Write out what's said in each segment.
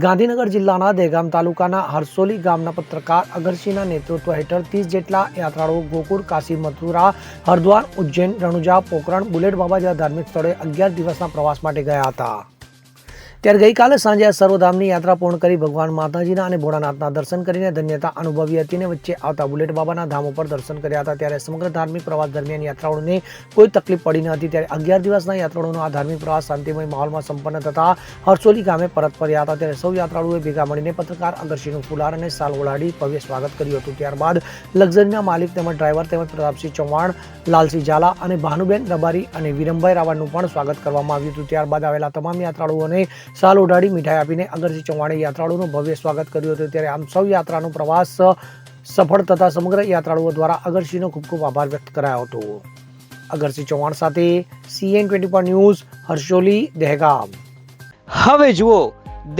ગાંધીનગર જિલ્લાના દહેગામ તાલુકાના હરસોલી ગામના પત્રકાર અગરસિંહના નેતૃત્વ હેઠળ 30 જેટલા યાત્રાળુઓ ગોકુળ, કાશી, મથુરા, હરદ્વાર, ઉજ્જૈન, રણુજા, પોખરણ, બુલેટ બાબા જેવા ધાર્મિક સ્થળોએ 11 દિવસના પ્રવાસ માટે ગયા હતા। ત્યારે ગઈકાલે સાંજે આ સર્વધામની યાત્રા પૂર્ણ કરી ભગવાન માતાજીના અને ભોળાનાથના દર્શન કરીને ધન્યતા અનુભવી હતી અને વચ્ચે આવતા બુલેટ બાબાના ધામ ઉપર દર્શન કર્યા હતા। ત્યારે સમગ્ર ધાર્મિક પ્રવાસ દરમિયાન યાત્રાળુઓને કોઈ તકલીફ પડી ન હતી। ત્યારે 11 દિવસના યાત્રાળુઓનો આ ધાર્મિક પ્રવાસ શાંતિમય માહોલમાં સંપન્ન થતા હરસોલી ગામે પરત ફર્યા હતા। ત્યારે સૌ યાત્રાળુઓએ ભેગા મળીને પત્રકાર અગરસિંહનું ફુલાર અને સાલ ઓઢાડી ભવ્ય સ્વાગત કર્યું હતું। ત્યારબાદ લક્ઝરીના માલિક તેમજ ડ્રાઈવર તેમજ પ્રતાપસિંહ ચૌહાણ, લાલસિંહ ઝાલા અને ભાનુબેન રબારી અને વિરમભાઈ રાવળનું પણ સ્વાગત કરવામાં આવ્યું હતું। ત્યારબાદ આવેલા તમામ યાત્રાળુઓને સાલ ઓઢાડી મીઠાઈ આપીને અગરસિંહ ચૌહાણે યાત્રાળુઓનું ભવ્ય સ્વાગત કર્યું હતું। ત્યારે આમ સૌ યાત્રાનો પ્રવાસ સફળ થતા સમગ્ર યાત્રાળુઓ દ્વારા અગરસિંહનો ખૂબ ખૂબ આભાર વ્યક્ત કરાયો હતો। અગરસિંહ ચૌહાણ સાથે CN24 ન્યૂઝ, હરસોલી, દહેગામ। હવે જુઓ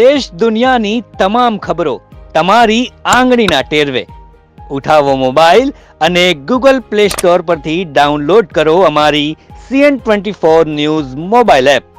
દેશ દુનિયાની તમામ ખબરો તમારી આંગળીના ટેરવે। ઉઠાવો મોબાઈલ અને Google Play Store પરથી ડાઉનલોડ કરો અમારી CN24 ન્યૂઝ મોબાઈલ એપ।